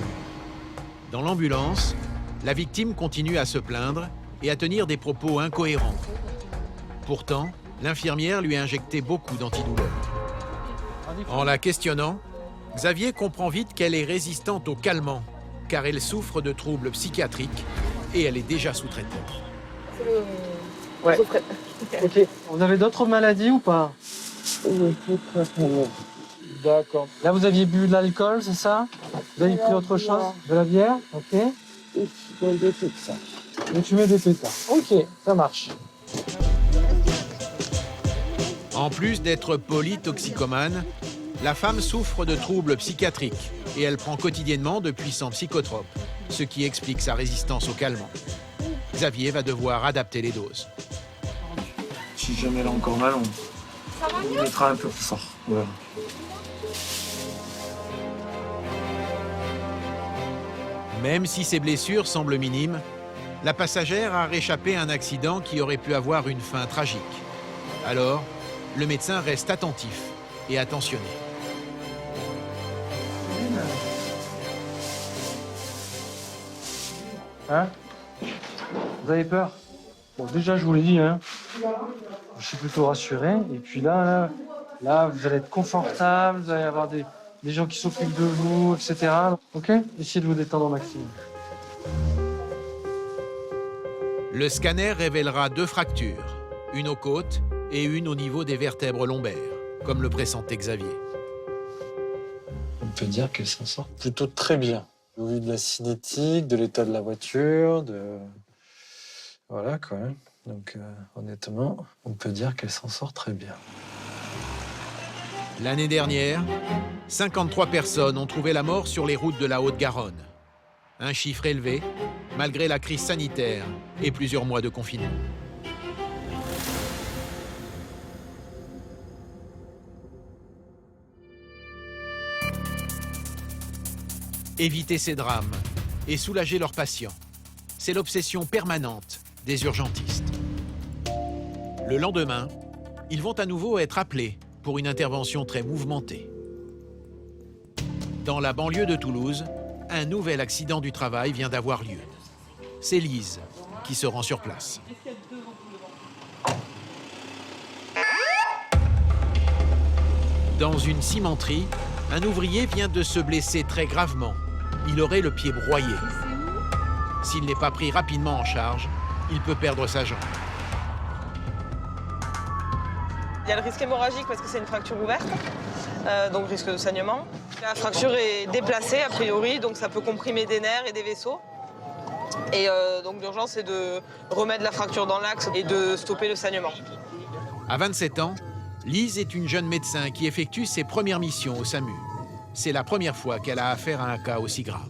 Dans l'ambulance, la victime continue à se plaindre et à tenir des propos incohérents. Pourtant, l'infirmière lui a injecté beaucoup d'antidouleurs. En la questionnant, Xavier comprend vite qu'elle est résistante aux calmants, car elle souffre de troubles psychiatriques et elle est déjà sous traitement. Ouais. Ok. Vous avez d'autres maladies ou pas? D'accord. Là, vous aviez bu de l'alcool, c'est ça? Vous avez pris autre chose? De la bière? Ok. Et tu mets des pétards. Et tu mets des pétards. Ok, ça marche. En plus d'être polytoxicomane, la femme souffre de troubles psychiatriques et elle prend quotidiennement de puissants psychotropes, ce qui explique sa résistance aux calmants. Xavier va devoir adapter les doses. Si jamais elle a encore mal, on mettra un peu plus fort. Voilà. Même si ses blessures semblent minimes, la passagère a réchappé à un accident qui aurait pu avoir une fin tragique. Alors, le médecin reste attentif et attentionné. Hein? Vous avez peur? Bon, déjà, je vous l'ai dit, hein. Je suis plutôt rassuré. Et puis là, vous allez être confortable, vous allez avoir des gens qui s'occupent de vous, etc. Ok? Essayez de vous détendre au maximum. Le scanner révélera 2 fractures, une aux côtes et une au niveau des vertèbres lombaires, comme le pressentait Xavier. On peut dire qu'elle s'en sort plutôt très bien. Au vu de la cinétique, de l'état de la voiture, voilà quoi. Donc honnêtement, on peut dire qu'elle s'en sort très bien. L'année dernière, 53 personnes ont trouvé la mort sur les routes de la Haute-Garonne. Un chiffre élevé, malgré la crise sanitaire et plusieurs mois de confinement. Éviter ces drames et soulager leurs patients, c'est l'obsession permanente des urgentistes. Le lendemain, ils vont à nouveau être appelés pour une intervention très mouvementée. Dans la banlieue de Toulouse, un nouvel accident du travail vient d'avoir lieu. C'est Lise qui se rend sur place. Dans une cimenterie, un ouvrier vient de se blesser très gravement. Il aurait le pied broyé. S'il n'est pas pris rapidement en charge, il peut perdre sa jambe. Il y a le risque hémorragique parce que c'est une fracture ouverte, donc risque de saignement. La fracture est déplacée a priori, donc ça peut comprimer des nerfs et des vaisseaux. Et donc l'urgence, c'est de remettre la fracture dans l'axe et de stopper le saignement. À 27 ans, Lise est une jeune médecin qui effectue ses premières missions au SAMU. C'est la première fois qu'elle a affaire à un cas aussi grave.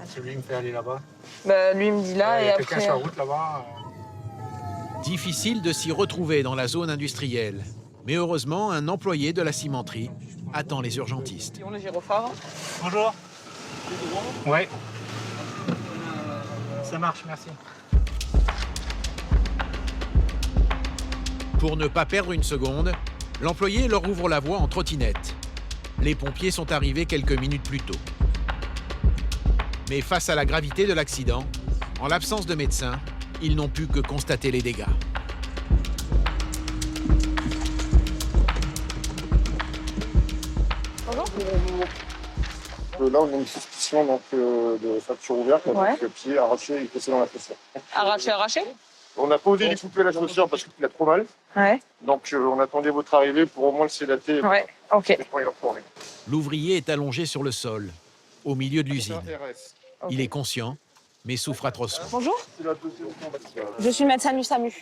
C'est lui qui me fait aller là-bas. Bah, lui me dit là et après... quelqu'un sur la route là-bas. Difficile de s'y retrouver dans la zone industrielle. Mais heureusement, un employé de la cimenterie attend les urgentistes. Le gyrophare. Bonjour. Ouais. Ça marche, merci. Pour ne pas perdre une seconde, l'employé leur ouvre la voie en trottinette. Les pompiers sont arrivés quelques minutes plus tôt. Mais face à la gravité de l'accident, en l'absence de médecin, ils n'ont pu que constater les dégâts. Bonjour. Là, on a une suspicion de fracture ouverte avec le pied arraché et cassé dans la chaussure. Arraché. On n'a pas osé lui couper la chaussure parce qu'il a trop mal. Ouais. Donc on attendait votre arrivée pour au moins le sédater. Ouais, ok. L'ouvrier est allongé sur le sol, au milieu de l'usine. Il est conscient, mais souffre atrocement. Bonjour. Je suis médecin du SAMU.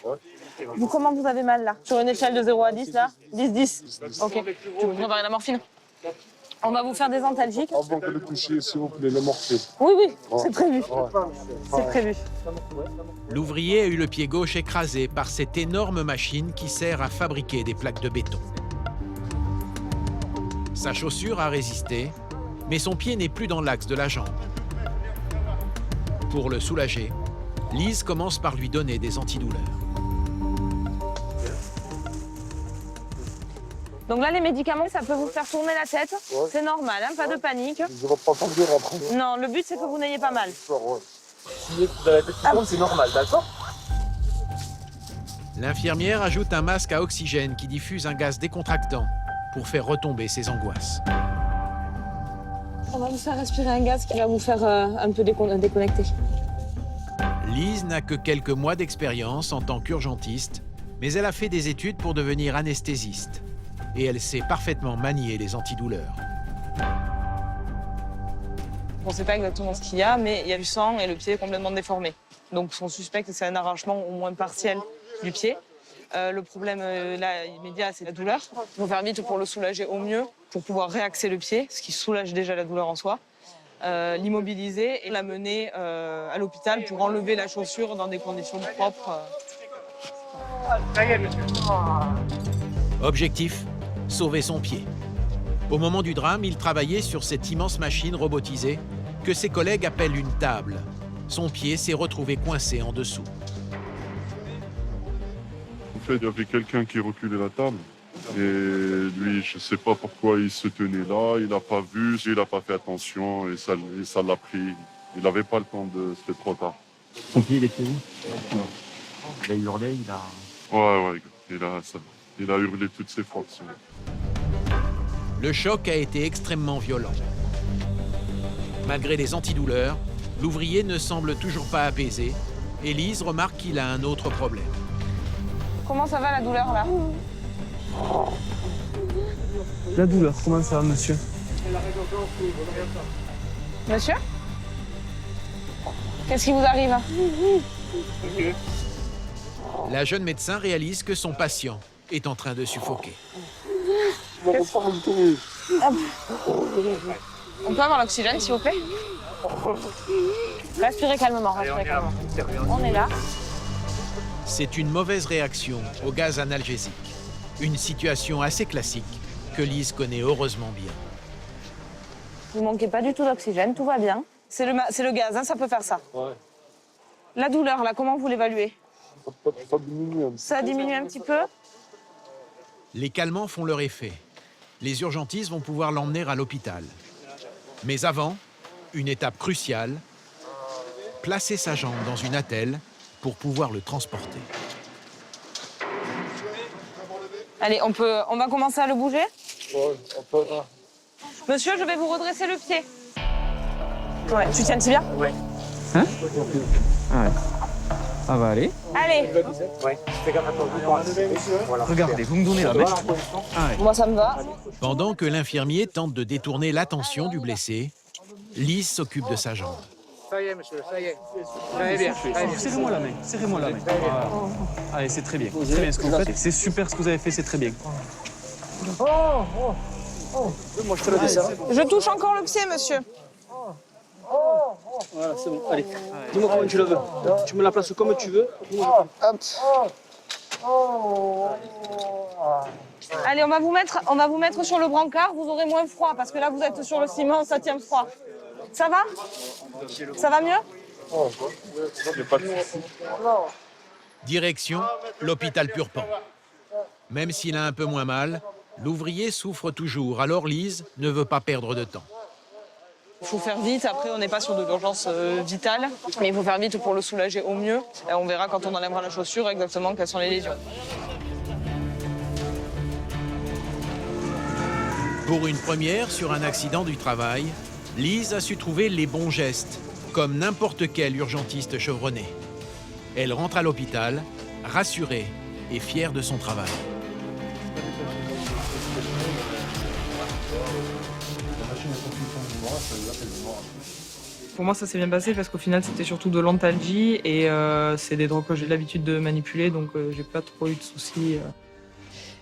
Vous, comment vous avez mal là? Sur une échelle de 0 à 10 là? 10. Ok. Je vous préparer la morphine. On va vous faire des antalgiques. Avant que le toucher, s'il vous plaît, le morphine. Oui, c'est prévu. C'est prévu. L'ouvrier a eu le pied gauche écrasé par cette énorme machine qui sert à fabriquer des plaques de béton. Sa chaussure a résisté, mais son pied n'est plus dans l'axe de la jambe. Pour le soulager, Lise commence par lui donner des antidouleurs. Donc là, les médicaments, ça peut vous faire tourner la tête. Ouais. C'est normal, hein, pas de panique. Je reprends pas bien après. Non, le but, c'est que vous n'ayez pas mal. Si vous avez la tête qui tourne, c'est normal, d'accord? L'infirmière ajoute un masque à oxygène qui diffuse un gaz décontractant pour faire retomber ses angoisses. On va vous faire respirer un gaz qui va vous faire un peu déconnecter. Lise n'a que quelques mois d'expérience en tant qu'urgentiste, mais elle a fait des études pour devenir anesthésiste. Et elle sait parfaitement manier les antidouleurs. On ne sait pas exactement ce qu'il y a, mais il y a du sang et le pied est complètement déformé. Donc on suspecte que c'est un arrachement au moins partiel du pied. Le problème là, immédiat, c'est la douleur. Il faut faire vite pour le soulager au mieux, pour pouvoir réaxer le pied, ce qui soulage déjà la douleur en soi. L'immobiliser et l'amener à l'hôpital pour enlever la chaussure dans des conditions propres. Objectif, sauver son pied. Au moment du drame, il travaillait sur cette immense machine robotisée que ses collègues appellent une table. Son pied s'est retrouvé coincé en dessous. En fait, il y avait quelqu'un qui reculait la table. Et lui, je ne sais pas pourquoi il se tenait là, il n'a pas vu, il n'a pas fait attention et ça l'a pris. Il n'avait pas le temps c'était trop tard. Son pied, il était où? Il a hurlé, il a... Ouais, il a hurlé toutes ses forces. Le choc a été extrêmement violent. Malgré les antidouleurs, l'ouvrier ne semble toujours pas apaisé et Lise remarque qu'il a un autre problème. Comment ça va la douleur là? La douleur, comment ça va, monsieur? Monsieur? Qu'est-ce qui vous arrive? La jeune médecin réalise que son patient est en train de suffoquer. On peut avoir l'oxygène, s'il vous plaît? Respirez calmement, respirez calmement. On est là. C'est une mauvaise réaction au gaz analgésique. Une situation assez classique que Lise connaît heureusement bien. Vous manquez pas du tout d'oxygène, tout va bien. C'est le gaz, hein, ça peut faire ça. Ouais. La douleur, là, comment vous l'évaluez? Ça diminue un petit peu. Les calmants font leur effet. Les urgentistes vont pouvoir l'emmener à l'hôpital. Mais avant, une étape cruciale, placer sa jambe dans une attelle pour pouvoir le transporter. Allez, on va commencer à le bouger. Ouais, on peut. Monsieur, je vais vous redresser le pied. Ouais, tu tiens le tibia? Ouais. Hein? Ah ouais. Ah bah allez. Allez. Regardez, vous me donnez la main. Ah ouais. Moi, ça me va. Pendant que l'infirmier tente de détourner l'attention du blessé, Lise s'occupe de sa jambe. Ça y est, monsieur, ça y est. Très bien. Serrez-moi la main, serrez-moi la main. Voilà. Allez, c'est très bien. C'est très bien ce que vous faites. C'est super ce que vous avez fait, c'est très bien. Moi, je te le descends. Je touche encore le pied, monsieur. Voilà, c'est bon. Allez, dis-moi comment tu le veux. Tu me la places comme tu veux. Allez, on va vous mettre sur le brancard, vous aurez moins froid, parce que là, vous êtes sur le ciment, ça tient froid. Ça va? Ça va mieux? Direction l'hôpital Purpan. Même s'il a un peu moins mal, l'ouvrier souffre toujours, alors Lise ne veut pas perdre de temps. Il faut faire vite, après on n'est pas sur de l'urgence vitale, mais il faut faire vite pour le soulager au mieux. Et on verra quand on enlèvera la chaussure exactement quelles sont les lésions. Pour une première sur un accident du travail, Lise a su trouver les bons gestes, comme n'importe quel urgentiste chevronné. Elle rentre à l'hôpital, rassurée et fière de son travail. Pour moi, ça s'est bien passé parce qu'au final, c'était surtout de l'antalgie et c'est des drogues que j'ai l'habitude de manipuler, donc j'ai pas trop eu de soucis.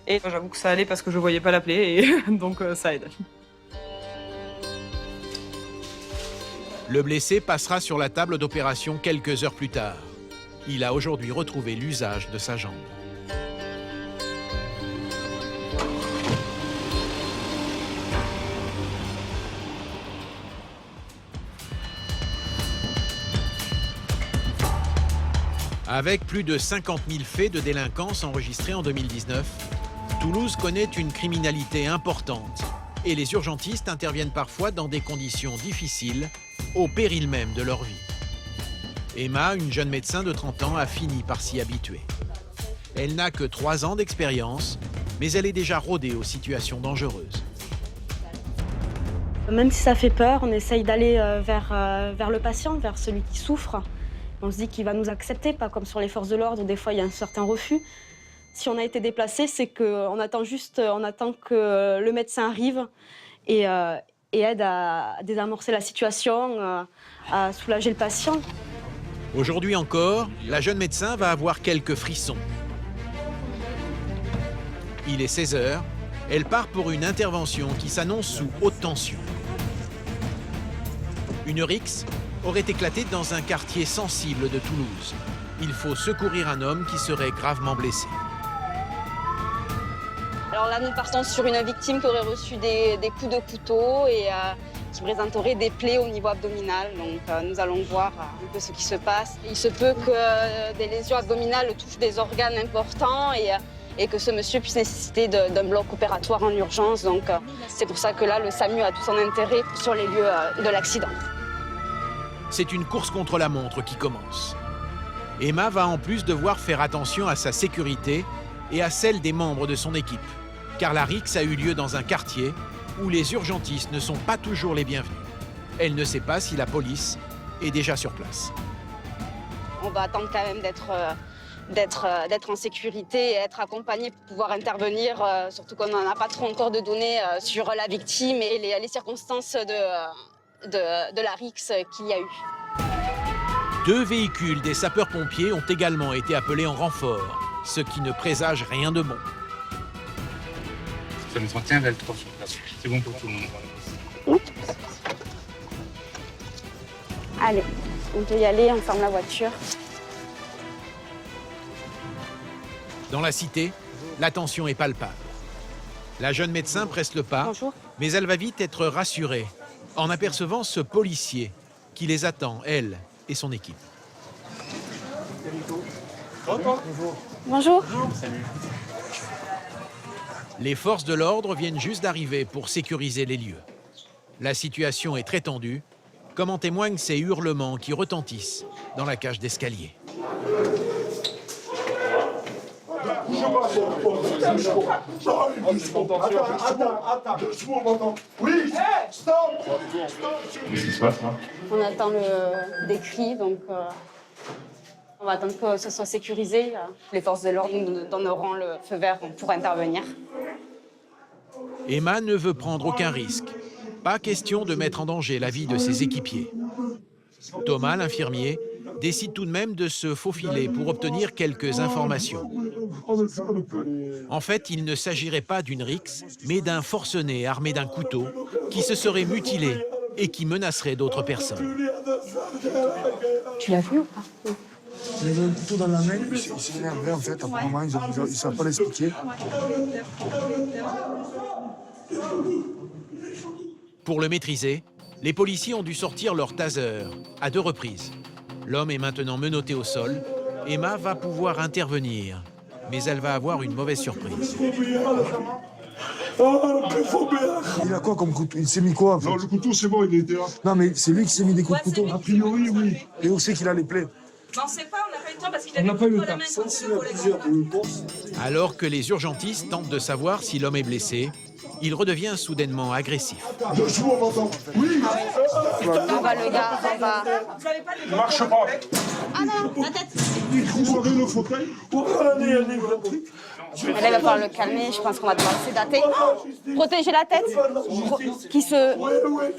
Et j'avoue que ça allait parce que je voyais pas la plaie et donc ça aide. Le blessé passera sur la table d'opération quelques heures plus tard. Il a aujourd'hui retrouvé l'usage de sa jambe. Avec plus de 50 000 faits de délinquance enregistrés en 2019, Toulouse connaît une criminalité importante et les urgentistes interviennent parfois dans des conditions difficiles, au péril même de leur vie. Emma, une jeune médecin de 30 ans, a fini par s'y habituer. Elle n'a que 3 ans d'expérience, mais elle est déjà rodée aux situations dangereuses. Même si ça fait peur, on essaye d'aller vers le patient, vers celui qui souffre. On se dit qu'il va nous accepter, pas comme sur les forces de l'ordre où des fois il y a un certain refus. Si on a été déplacé, c'est qu'on attend que le médecin arrive et aide à désamorcer la situation, à soulager le patient. Aujourd'hui encore, la jeune médecin va avoir quelques frissons. Il est 16 h, elle part pour une intervention qui s'annonce sous haute tension. Une rixe aurait éclaté dans un quartier sensible de Toulouse. Il faut secourir un homme qui serait gravement blessé. Alors là, nous partons sur une victime qui aurait reçu des coups de couteau et qui présenterait des plaies au niveau abdominal. Donc nous allons voir un peu ce qui se passe. Il se peut que des lésions abdominales touchent des organes importants et que ce monsieur puisse nécessiter d'un bloc opératoire en urgence. Donc c'est pour ça que là, le SAMU a tout son intérêt sur les lieux de l'accident. C'est une course contre la montre qui commence. Emma va en plus devoir faire attention à sa sécurité et à celle des membres de son équipe, car la rixe a eu lieu dans un quartier où les urgentistes ne sont pas toujours les bienvenus. Elle ne sait pas si la police est déjà sur place. On va attendre quand même d'être en sécurité et être accompagné pour pouvoir intervenir, surtout qu'on n'en a pas trop encore de données sur la victime et les circonstances de la rixe qu'il y a eu. 2 véhicules des sapeurs-pompiers ont également été appelés en renfort, ce qui ne présage rien de bon. Ça nous tient L3 sur place. C'est bon pour tout le monde. Allez, on peut y aller, on ferme la voiture. Dans la cité, la tension est palpable. La jeune médecin presse le pas, mais elle va vite être rassurée en apercevant ce policier qui les attend, elle et son équipe. Bonjour. Salut. Les forces de l'ordre viennent juste d'arriver pour sécuriser les lieux. La situation est très tendue, comme en témoignent ces hurlements qui retentissent dans la cage d'escalier. Oui, stop. Qu'est-ce qui se passe là? On attend des cris, donc on va attendre que ce soit sécurisé. Les forces de l'ordre nous donneront le feu vert pour intervenir. Emma ne veut prendre aucun risque. Pas question de mettre en danger la vie de ses équipiers. Thomas, l'infirmier, décide tout de même de se faufiler pour obtenir quelques informations. En fait, il ne s'agirait pas d'une rixe, mais d'un forcené armé d'un couteau qui se serait mutilé et qui menacerait d'autres personnes. Tu l'as vu ou pas? Il avait un couteau dans la main, il s'est énervé en fait, apparemment, ils ne savent pas l'expliquer. Pour le maîtriser, les policiers ont dû sortir leur taser à 2 reprises. L'homme est maintenant menotté au sol. Emma va pouvoir intervenir, mais elle va avoir une mauvaise surprise. Il a quoi comme couteau? Il s'est mis quoi en fait? Non, le couteau, c'est bon, il était là. Non, mais c'est lui qui s'est mis des coups de couteau. A priori, oui. Et où c'est qu'il a les plaies? On ne sait pas, on n'a pas eu le temps parce qu'il On n'a avait pas eu le le couteau à temps. la main Ça, contre c'est le collègue. Alors que les urgentistes tentent de savoir si l'homme est blessé, il redevient soudainement agressif. Oui. On va le gars, on va... Il marche pas. Ah non, la tête. Vous avez le fauteuil? Là, il va falloir le calmer, je pense qu'on va devoir le sédater. Protéger la tête,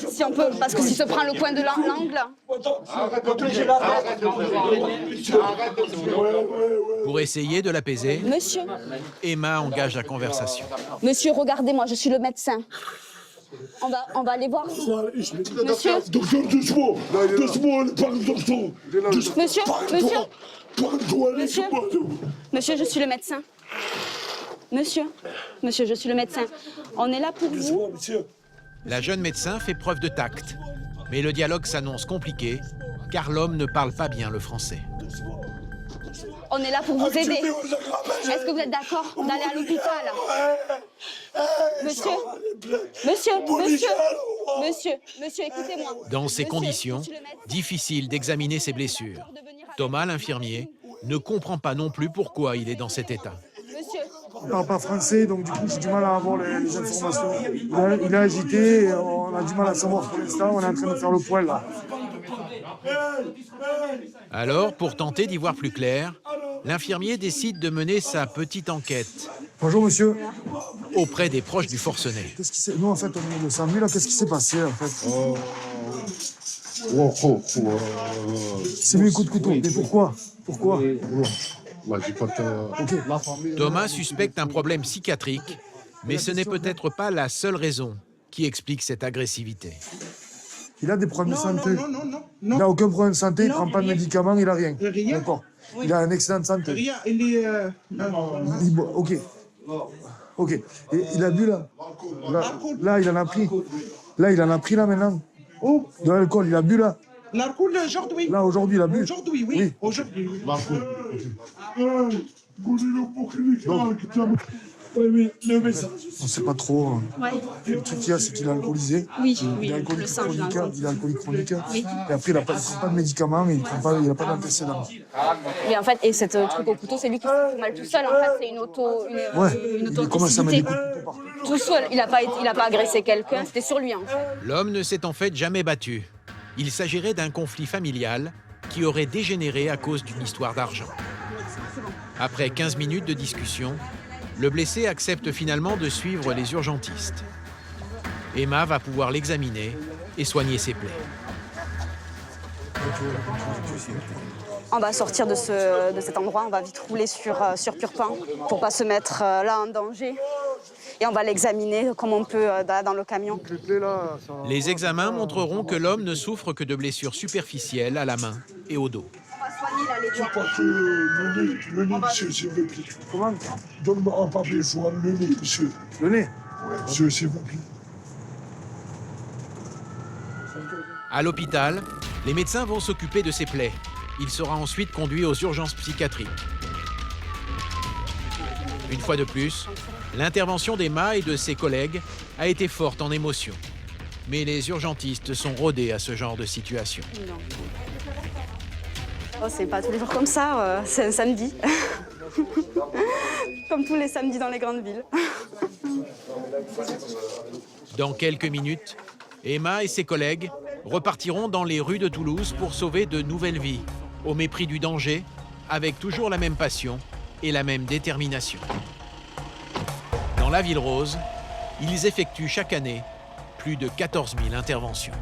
si on peut, parce que s'il se prend le coin de l'angle... Pour essayer de l'apaiser, Monsieur, Emma engage la conversation. monsieur, regardez-moi, je suis le médecin. On va aller voir. Monsieur, Docteur, doucement. Doucement, on parle docteur. monsieur, monsieur, je suis le médecin. Monsieur, je suis le médecin. On est là pour vous. La jeune médecin fait preuve de tact, mais le dialogue s'annonce compliqué, car l'homme ne parle pas bien le français. On est là pour vous aider. Est-ce que vous êtes d'accord d'aller à l'hôpital? Monsieur, écoutez-moi. Dans ces conditions, difficile d'examiner ses blessures. Thomas, l'infirmier, ne comprend pas non plus pourquoi il est dans cet état. Il ne parle pas français, donc du coup j'ai du mal à avoir les informations. Il est agité, et on a du mal à savoir pour l'instant, on est en train de faire le point là. Alors, pour tenter d'y voir plus clair, l'infirmier décide de mener sa petite enquête. Bonjour monsieur. Auprès des proches du forcené. Qu'est-ce qui s'est... Nous en fait on est de Saint-Louis là, qu'est-ce qui s'est passé en fait? C'est lui un coup de couteau, mais pourquoi? Pourquoi? Thomas suspecte un problème psychiatrique, mais ce n'est peut-être pas la seule raison qui explique cette agressivité. Il a des problèmes de santé. Il n'a aucun problème de santé, il ne prend pas de médicaments, il n'a rien. D'accord. Il a un excellent de santé. Rien, il est... Il boit, ok. Ok. Et il a bu là. Là, il en a pris. Là, il en a pris là maintenant. De l'alcool, il a bu là. L'alcool aujourd'hui? Là, aujourd'hui, il a bu. Aujourd'hui, oui. Aujourd'hui. On ne sait pas trop. Le truc qu'il y a, c'est qu'il est alcoolisé. Oui, il est alcoolique chronique. Il est alcoolique chronique. Oui. Et après, il n'a pas de médicaments et il n'a pas d'antécédents. Mais en fait, et cette truc au couteau, c'est lui qui se fait mal tout seul. En fait, c'est une Il commence à mettre des coups de couteau partout. Tout seul, il n'a pas agressé quelqu'un, c'était sur lui en fait. L'homme ne s'est en fait jamais battu. Il s'agirait d'un conflit familial qui aurait dégénéré à cause d'une histoire d'argent. Après 15 minutes de discussion, le blessé accepte finalement de suivre les urgentistes. Emma va pouvoir l'examiner et soigner ses plaies. On va sortir de cet endroit, on va vite rouler sur Purpan pour pas se mettre là en danger. Et on va l'examiner comme on peut dans le camion. Les examens montreront que l'homme ne souffre que de blessures superficielles à la main et au dos. On va soigner là les doigts. Le nez, monsieur, s'il vous plaît. Comment? Donne-moi un papier joint, le nez, monsieur. Le nez? Oui, monsieur, s'il vous plaît. À l'hôpital, les médecins vont s'occuper de ses plaies. Il sera ensuite conduit aux urgences psychiatriques. Une fois de plus, l'intervention d'Emma et de ses collègues a été forte en émotion. Mais les urgentistes sont rodés à ce genre de situation. Oh, c'est pas tous les jours comme ça, c'est un samedi. Comme tous les samedis dans les grandes villes. Dans quelques minutes, Emma et ses collègues repartiront dans les rues de Toulouse pour sauver de nouvelles vies, au mépris du danger, avec toujours la même passion et la même détermination. Dans la Ville Rose, ils effectuent chaque année plus de 14 000 interventions.